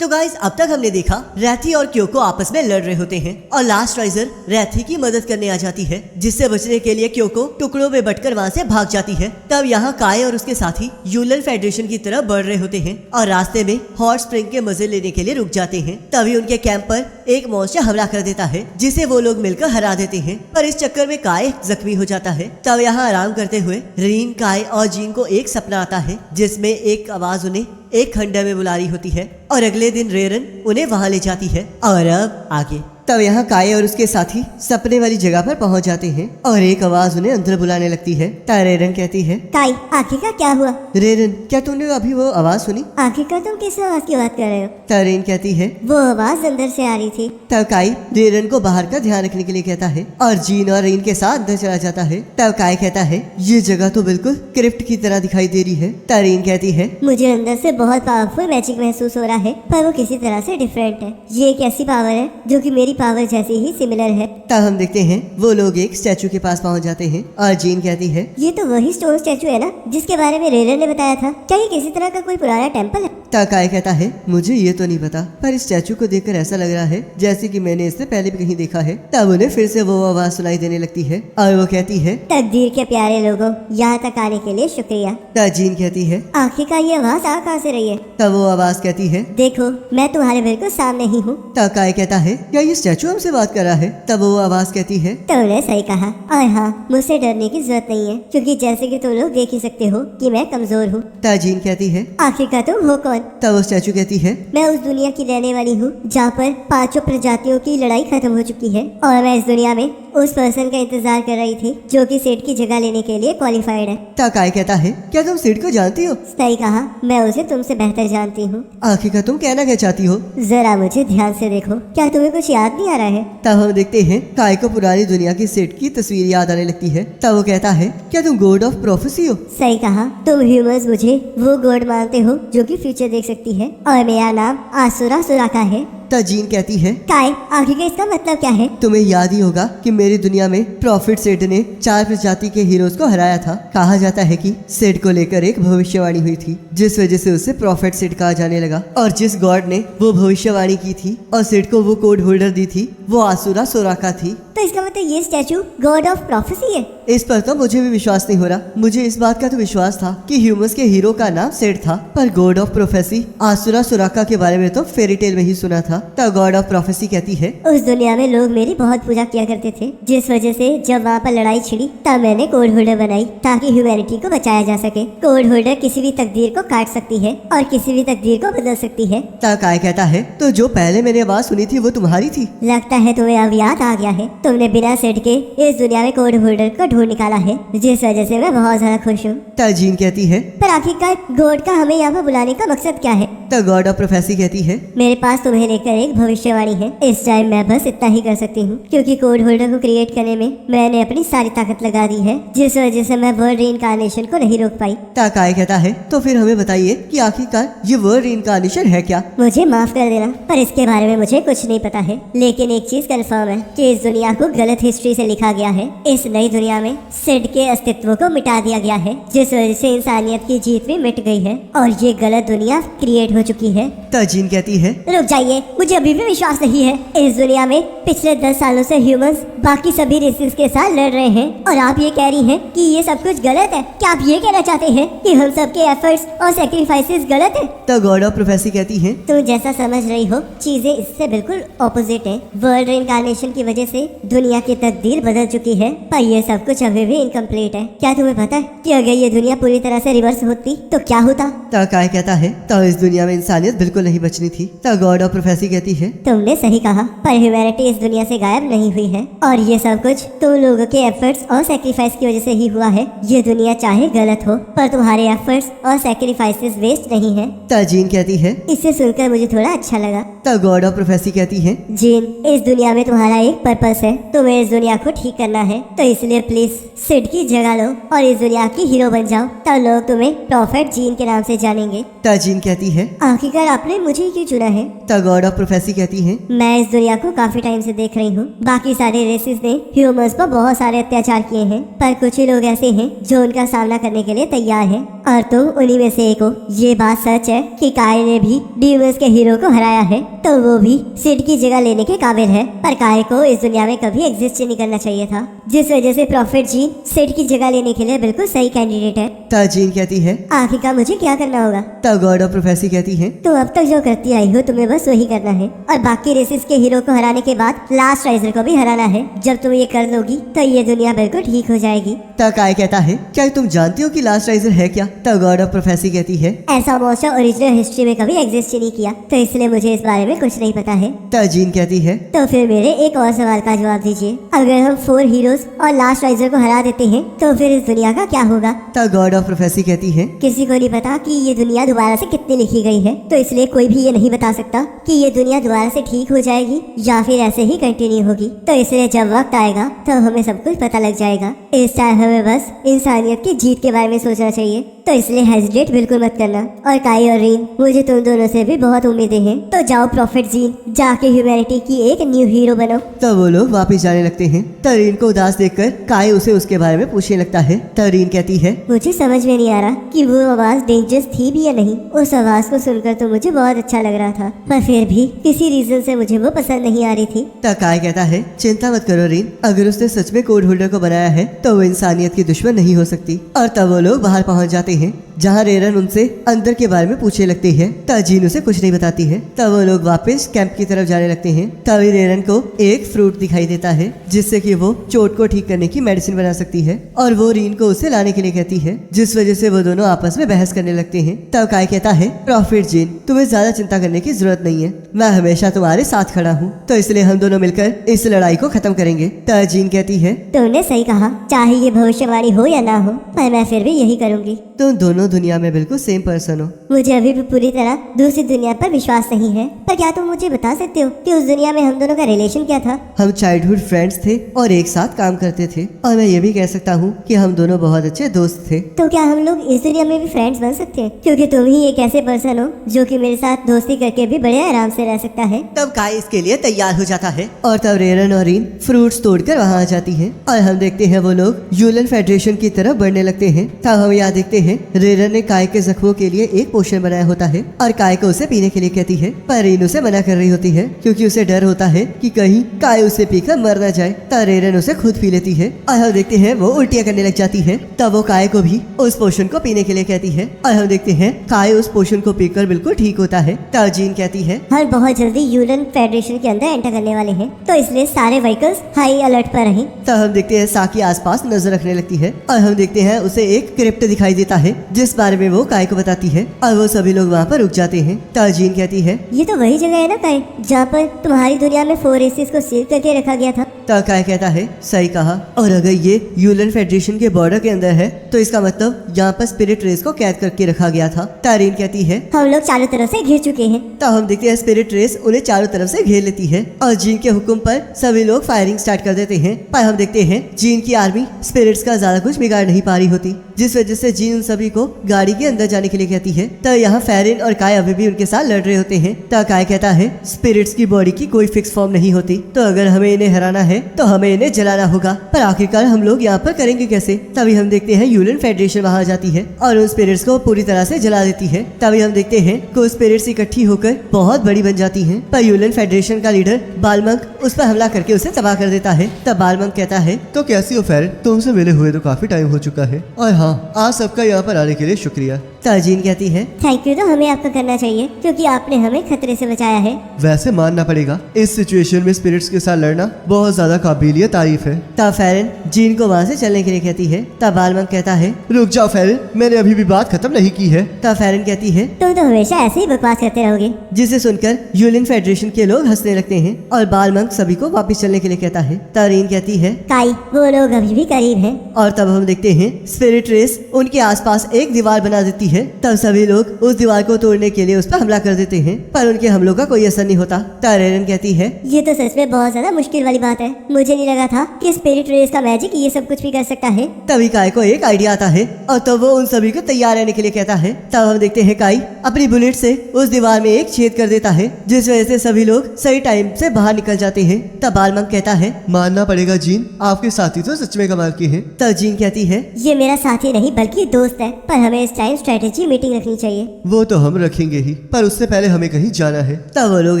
तो गाइस अब तक हमने देखा रैथी और क्योको आपस में लड़ रहे होते हैं और लास्ट राइजर रैथी की मदद करने आ जाती है, जिससे बचने के लिए क्योको टुकड़ों में बंटकर वहाँ से भाग जाती है। तब यहाँ काय और उसके साथी यूलन फेडरेशन की तरफ बढ़ रहे होते हैं और रास्ते में हॉट स्प्रिंग के मजे लेने के लिए रुक जाते हैं। तभी उनके कैंप पर एक मॉन्स्टर हमला कर देता है, जिसे वो लोग मिलकर हरा देते हैं, पर इस चक्कर में काय जख्मी हो जाता है। तब यहाँ आराम करते हुए रीन, काय और जीन को एक सपना आता है, जिसमें एक आवाज उन्हें एक खंडर में बुला रही होती है और अगले दिन रेरन उन्हें वहां ले जाती है। और अब आगे तब यहाँ काय और उसके साथी सपने वाली जगह पर पहुंच जाते हैं और एक आवाज उन्हें अंदर बुलाने लगती है। रेरन कहती है, काय आखिर का क्या हुआ? रेरन, क्या तुमने अभी वो आवाज सुनी? आखिरकार तुम किस आवाज की बात कर रहे हो? रेरन कहती है, वो आवाज अंदर से आ रही थी। तब काय रेरन को बाहर का ध्यान रखने के लिए कहता है और जीन और रेन के साथ अंदर चला जाता है। तब काय कहता है, ये जगह तो बिल्कुल क्रिप्ट की तरह दिखाई दे रही है। रेन कहती है, मुझे अंदर से बहुत पावरफुल मैजिक महसूस हो रहा है, पर वो किसी तरह से डिफरेंट है। ये एक ऐसी पावर है जो कि मेरी पावर जैसी ही सिमिलर है। तब हम देखते हैं वो लोग एक स्टैचू के पास पहुंच जाते हैं और जीन कहती है, ये तो वही स्टोन स्टैचू है ना जिसके बारे में रेरन ने बताया था। क्या ये किसी तरह का कोई पुराना टेम्पल है? तब काय कहता है, मुझे ये तो नहीं पता, पर इस स्टैचू को देखकर ऐसा लग रहा है जैसे कि मैंने इससे पहले भी कहीं देखा है। तब उन्हें फिर से वो आवाज सुनाई देने लगती है और वो कहती है, तकदीर के प्यारे लोगों, यहाँ तक आने के लिए शुक्रिया। तब जीन कहती है, आखिरकार ये आवाज आ कहाँ से रही है? तब वो आवाज कहती है, देखो मैं तुम्हारे बिल्कुल सामने ही हूँ। तब काय कहता है, क्या ये स्टैचू हमसे बात कर रहा है? तब वो आवाज कहती है, तुमने सही कहा। और हाँ, मुझसे डरने की जरूरत नहीं है, क्योंकि जैसे कि तुम लोग देख ही सकते हो कि मैं कमजोर हूँ। तब जीन कहती है, आखिरकार तुम हो कौन? तब वो स्टैचू कहती है, मैं उस दुनिया की रहने वाली हूँ जहाँ पर 5 प्रजातियों की लड़ाई खत्म हो चुकी है और मैं इस दुनिया में उस पर्सन का इंतजार कर रही थी जो कि सेठ की जगह लेने के लिए क्वालिफाइड है। तब काय कहता है, क्या तुम सिड को जानती हो? सही कहा, मैं उसे तुमसे बेहतर जानती हूँ। आखिरकार तुम कहना क्या चाहती हो? जरा मुझे ध्यान से देखो, क्या तुम्हें कुछ याद नहीं आ रहा है? तब हम देखते हैं काय को पुरानी दुनिया की सेठ की तस्वीर याद आने लगती है। तब वो कहता है, क्या तुम गॉड ऑफ प्रोफेसी हो? सही कहा, तुम ह्यूमंस मुझे वो गॉड मानते हो जो कि फ्यूचर देख सकती है और मेरा नाम आसुरा सुराका है। तब जीन कहती है, काय आखिर इसका मतलब क्या है? तुम्हें याद ही होगा कि मेरी दुनिया में प्रॉफिट सेठ ने 4 प्रजाति के हीरोज को हराया था। कहा जाता है कि सेठ को लेकर एक भविष्यवाणी हुई थी, जिस वजह से उसे प्रॉफिट सेठ कहा जाने लगा और जिस गॉड ने वो भविष्यवाणी की थी और सेठ को वो कोड होल्डर दी थी, वो आसुरा सोराका थी। तो इसका मतलब ये स्टैचू गॉड ऑफ प्रोफेसी है? इस पर तो मुझे भी विश्वास नहीं हो रहा। मुझे इस बात का तो विश्वास था कि ह्यूमंस के हीरो का नाम सेठ था, पर गॉड ऑफ प्रोफेसी आसुरा सोराका के बारे में तो फेरी टेल में ही सुना था। तब गॉड ऑफ प्रोफेसी कहती है, उस दुनिया में लोग मेरी बहुत पूजा किया करते थे, जिस वजह से जब वहाँ पर लड़ाई छिड़ी तब मैंने कोड होल्डर बनाई ताकि ह्यूमैनिटी को बचाया जा सके। कोड होल्डर किसी भी तकदीर को काट सकती है और किसी भी तकदीर को बदल सकती है। तब काय कहता है, तो जो पहले मैंने आवाज सुनी थी वो तुम्हारी थी? लगता है तुम्हें अब याद आ गया है। तुमने बिना सेठ के इस दुनिया में कोड होल्डर को ढूंढ निकाला है, जिस वजह से मैं बहुत ज्यादा खुश हूँ। तब जीन कहती है, पर आखिरकार गॉड का हमें यहाँ पर बुलाने का मकसद क्या है? तब गॉड ऑफ प्रोफेसी कहती है, मेरे पास तुम्हें लेकर एक भविष्यवाणी है। इस टाइम मैं बस इतना ही कर सकती हूँ, क्योंकि कोड होल्डर को क्रिएट करने में मैंने अपनी सारी ताकत लगा दी है, जिस वजह से मैं वर्ल्ड रीइंकार्नेशन को नहीं रोक पाई। तब काय कहता है, तो फिर हमें बताइए कि आखिरकार ये वर्ल्ड रीइंकार्नेशन है क्या? मुझे माफ कर देना, पर इसके बारे में मुझे कुछ नहीं पता है, लेकिन एक चीज कंफर्म है कि इस दुनिया को गलत हिस्ट्री से लिखा गया है। इस नई दुनिया में सिड के अस्तित्व को मिटा दिया गया है, जिस वजह से इंसानियत की जीत भी मिट गई है और ये गलत दुनिया क्रिएट हो चुकी है। तब जीन कहती है, रुक जाइए, मुझे अभी भी विश्वास नहीं है। इस दुनिया में पिछले 10 सालों से ह्यूमंस बाकी सभी रेसेस के साथ लड़ रहे हैं और आप ये कह रही हैं कि ये सब कुछ गलत है। क्या आप ये कहना चाहते हैं कि हम सबके एफर्ट्स और सैक्रिफाइसेस गलत है? तब गॉड ऑफ प्रोफेसी कहती है, तुम जैसा समझ रही हो चीजें इससे बिल्कुल ऑपोजिट है। वर्ल्ड रीइंकार्नेशन की वजह से दुनिया की तकदीर बदल चुकी है, पर ये सब कुछ अभी भी इनकम्प्लीट है। क्या तुम्हें पता है कि अगर ये दुनिया पूरी तरह से रिवर्स होती तो क्या होता? तब काय कहता है, तो इस दुनिया में इंसानियत बिल्कुल नहीं बचनी थी। तब गॉड ऑफ प्रोफेसी कहती है, तुमने सही कहा, पर ह्यूमैनिटी इस दुनिया से गायब नहीं हुई है और ये सब कुछ तुम लोगों के एफर्ट्स और सैक्रिफाइस की वजह से ही हुआ है। ये दुनिया चाहे गलत हो, पर तुम्हारे एफर्ट्स और सैक्रिफाइसेस वेस्ट नहीं है। तब जीन कहती है, इससे सुनकर मुझे थोड़ा अच्छा लगा। तब गॉड ऑफ प्रोफेसी कहती है, जीन, इस दुनिया में तुम्हारा एक पर्पस है, तुम्हें इस दुनिया को ठीक करना है, तो इसलिए प्लीज सिड की जगह लो और इस दुनिया की हीरो बन जाओ, तब लोग तुम्हें प्रॉफिट जीन के नाम से जानेंगे। तब जीन कहती है, आखिरकार आपने मुझे ही क्यों चुना है? तब गॉड ऑफ प्रोफेसी कहती है, मैं इस दुनिया को काफी टाइम से देख रही हूँ। बाकी सारे रेसेस रेसिस ने ह्यूमंस पर बहुत सारे अत्याचार किए हैं, पर कुछ ही लोग ऐसे हैं जो उनका सामना करने के लिए तैयार हैं और तुम उन्हीं में से एक हो। ये बात सच है कि काय ने भी ड्यूमस के हीरो को हराया है, तो वो भी सिड की जगह लेने के काबिल है, पर काय को इस दुनिया में कभी एग्जिस्ट नहीं करना चाहिए था, जिस वजह से प्रॉफिट जीन सिड की जगह लेने के लिए बिल्कुल सही कैंडिडेट है। तब जीन कहती है, आखिरकार मुझे क्या करना होगा? तब गॉड ऑफ प्रोफेसी कहती है, तुम अब तक जो करती आई हो तुम्हें बस वही करना है, और बाकी रेसिस के हीरो को हराने के बाद लास्ट राइजर को भी हराना है। जब तुम ये कर लोगी तो ये दुनिया बिल्कुल ठीक हो जाएगी। तब काय कहता है, क्या तुम जानती हो कि लास्ट राइजर है क्या? तब गॉड ऑफ प्रोफेसी कहती है, ऐसा मॉन्स्टर ओरिजिनल हिस्ट्री में कभी एग्जिस्ट ही नहीं किया, तो इसलिए मुझे इस बारे में कुछ नहीं पता है। तब जीन कहती है, तो फिर मेरे एक और सवाल का जवाब दीजिए, अगर हम 4 हीरोज और लास्ट राइजर को हरा देते हैं तो फिर इस दुनिया का क्या होगा? तब गॉड ऑफ प्रोफेसी कहती है, किसी को नहीं पता कि ये दुनिया दोबारा से कितनी लिखी गई है, तो इसलिए कोई भी ये नहीं बता सकता कि ये दुनिया दोबारा से ठीक हो जाएगी या फिर ऐसे ही कंटिन्यू होगी। तो इसलिए जब वक्त आएगा तो हमें सब कुछ पता लग जाएगा। इस टाइम हमें बस इंसानियत की जीत के बारे में सोचना चाहिए, तो इसलिए हेजिटेट बिल्कुल मत करना। और काई और रीन, मुझे तुम दोनों से भी बहुत उम्मीदें हैं, तो जाओ प्रॉफिट जीन, जाके ह्यूमैनिटी की एक न्यू हीरो बनो। तब वो लोग वापस जाने लगते हैं। तरीन को उदास देखकर काय उसे उसके बारे में पूछने लगता है। तरीन कहती है, मुझे समझ में नहीं आ रहा कि वो आवाज डेंजरस थी भी या नहीं। उस आवाज को सुनकर तो मुझे बहुत अच्छा लग रहा था, पर फिर भी किसी रीजन से मुझे वो पसंद नहीं आ रही थी। तब काय कहता है, चिंता मत करो रीन, अगर उसने सच में कोड होल्डर को बनाया है तो वो इंसानियत की दुश्मन नहीं हो सकती। और तब वो लोग बाहर पहुंच जाते हैं, जहाँ रेरन उनसे अंदर के बारे में पूछने लगती है। तब जीन उसे कुछ नहीं बताती है। तब वो लोग वापस कैंप की तरफ जाने लगते हैं। तभी रेरन को एक फ्रूट दिखाई देता है, जिससे कि वो चोट को ठीक करने की मेडिसिन बना सकती है, और वो रीन को उसे लाने के लिए कहती है, जिस वजह से वो दोनों आपस में बहस करने लगते हैं। तब काय कहता है, प्रॉफिट जीन, तुम्हें ज्यादा चिंता करने की जरूरत नहीं है, मैं हमेशा तुम्हारे साथ खड़ा हूँ, तो इसलिए हम दोनों मिलकर इस लड़ाई को खत्म करेंगे। तब जीन कहती है, तुमने सही कहा, चाहे ये भविष्यवाणी हो या ना हो, पर मैं फिर भी यही करूंगी। तुम दोनों दुनिया में बिल्कुल सेम पर्सन हो। मुझे अभी भी पूरी तरह दूसरी दुनिया पर विश्वास नहीं है, पर क्या तुम मुझे बता सकते हो कि उस दुनिया में हम दोनों का रिलेशन क्या था? हम चाइल्डहुड फ्रेंड्स थे और एक साथ काम करते थे, और मैं ये भी कह सकता हूँ कि हम दोनों बहुत अच्छे दोस्त थे। तो क्या हम लोग इस दुनिया में भी फ्रेंड्स बन सकते हैं? क्योंकि तुम ही एक ऐसे पर्सन हो जो कि मेरे साथ दोस्ती करके भी बड़े आराम से रह सकता है। तब काय इसके लिए तैयार हो जाता है, और तब रेरन और रीन फ्रूट्स तोड़कर वहाँ आ जाती है, और हम देखते हैं वो लोग यूलन फेडरेशन की तरफ बढ़ने लगते हैं। तब हम यहाँ देखते हैं रेरन ने काय के जख्मों के लिए एक पोशन बनाया होता है, और काय को उसे पीने के लिए कहती है, पर रीन उसे मना कर रही होती है, क्योंकि उसे डर होता है कि कहीं काय उसे पीकर मर न जाए। तब रेरन उसे खुद पी लेती है, और हम देखते हैं वो उल्टियाँ करने लग जाती है। तब वो काय को भी उस पोशन को पीने के लिए कहती है, और हम देखते हैं काय उस पोशन को पीकर बिल्कुल ठीक होता है। तब जीन कहती है, हम बहुत जल्दी यूलन फेडरेशन के अंदर एंटर करने वाले हैं, तो इसलिए सारे व्हीकल्स हाई अलर्ट पर रहें। तब हम देखते हैं साकी आसपास नजर रखने लगती है, और हम देखते हैं उसे एक क्रिप्ट दिखाई देता है, जिस बारे में वो काय को बताती है, और वो सभी लोग वहाँ पर रुक जाते हैं। तब जीन कहती है, ये तो वही जगह है ना काय, जहाँ पर तुम्हारी दुनिया में 4 रेसिस को सील करके रखा गया था। तब काय कहता है, सही कहा, और अगर ये यूलन फेडरेशन के बॉर्डर के अंदर है तो इसका मतलब यहाँ पर स्पिरिट रेस को कैद करके रखा गया था। तारीन कहती है, हम लोग चारों तरफ से घिर चुके हैं। तब हम देखते हैं स्पिरिट रेस उन्हें चारों तरफ से घेर लेती है, और जीन के हुक्म पर सभी लोग फायरिंग स्टार्ट कर देते हैं। पर हम देखते हैं जीन की आर्मी स्पिरिट्स का ज्यादा कुछ बिगाड़ नहीं पा रही होती, जिस वजह से जीन उन सभी को गाड़ी के अंदर जाने के लिए कहती है। तब यहाँ फेरिन और काय अभी भी उनके साथ लड़ रहे होते हैं। तब काय कहता है, स्पिरिट्स की बॉडी की कोई फिक्स फॉर्म नहीं होती, तो अगर हमें इन्हें हराना है तो हमें इन्हें जलाना होगा, पर आखिरकार हम लोग यहाँ पर करेंगे कैसे? तभी हम देखते हैं यूलन फेडरेशन वहाँ जाती है और उन स्पिरिट्स को पूरी तरह से जला देती है। तभी हम देखते हैं कुछ स्पिरिट्स इकट्ठी होकर बहुत बड़ी बन जाती हैं, पर यूलन फेडरेशन का लीडर बालमंक उस पर हमला करके उसे तबाह कर देता है। तब बालमंक कहता है, तो कैसी हो फेरिन, तुमसे मिले हुए तो काफी टाइम हो चुका है, और हाँ, आज सबका यहाँ पर आने के लिए शुक्रिया। ताजीन कहती है, थैंक यू तो हमें आपका करना चाहिए, क्योंकि आपने हमें खतरे से बचाया है। वैसे मानना पड़ेगा, इस सिचुएशन में स्पिरिट्स के साथ लड़ना बहुत ज्यादा काबिलियत तारीफ है। तब फेरिन जीन को वहाँ से चलने के लिए कहती है। तब बालमंक कहता है, रुक जाओ फेरिन, मैंने अभी भी बात खत्म नहीं की है। तब फेरिन कहती है, तुम तो हमेशा ऐसे ही बकवास करते रहोगे। जिसे सुनकर यूलिन फेडरेशन के लोग हंसने लगते हैं, और बालमंक सभी को वापस चलने के लिए कहता है। तारीन कहती है, काई, वो लोग अभी भी करीब हैं। और तब हम देखते हैं स्पिरिट रेस उनके आसपास एक दीवार बना देती है तब सभी लोग उस दीवार को तोड़ने के लिए उस पर हमला कर देते हैं, पर उनके हमलों का कोई असर नहीं होता। तब एरन कहती है, ये तो सच में बहुत ज्यादा मुश्किल वाली बात है। मुझे नहीं लगा था कि स्पिरिट रेस का मैजिक ये सब कुछ भी कर सकता है। तभी काई को एक आइडिया आता है और तब वो उन सभी को तैयार रहने के लिए कहता है। तब हम देखते हैं काई अपनी बुलेट से उस दीवार में एक छेद कर देता है, जिस वजह से सभी लोग सही टाइम से बाहर निकल जाते हैं। तब बालमंग कहता है, मानना पड़ेगा जीन, आपके साथी तो सच में कमाल के हैं। तब जीन कहती है, ये मेरा साथी नहीं बल्कि दोस्त है, पर हमें इस टाइम स्ट्रेटेजी मीटिंग रखनी चाहिए। वो तो हम रखेंगे ही, पर उससे पहले हमें कहीं जाना है। तब वो लोग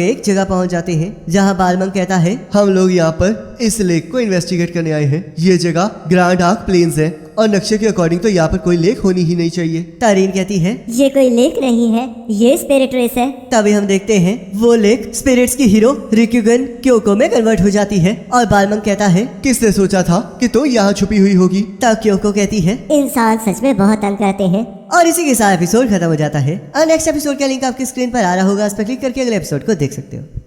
एक जगह पहुंच जाते हैं जहां बालमंग कहता है, हम लोग यहाँ पर इस लेक को इन्वेस्टिगेट करने आए हैं। ये जगह ग्रैंड आर्क प्लेन्स है और नक्शे के अकॉर्डिंग तो यहाँ पर कोई लेक होनी ही नहीं चाहिए। तारीन कहती है, ये कोई लेक नहीं है, ये स्पिरिट रेस है। तभी हम देखते हैं वो लेक स्पिरिट्स की हीरो रिक्यूगन क्योको में कन्वर्ट हो जाती है और बालमंग कहता है, किसने सोचा था कि तो यहाँ छुपी हुई होगी। तब क्योको कहती है, इंसान सच में बहुत तंग करते हैं। और इसी के साथ एपिसोड खत्म हो जाता है। और नेक्स्ट एपिसोड का लिंक आपकी स्क्रीन पर आ रहा होगा, उस पर क्लिक करके अगले एपिसोड को देख सकते हो।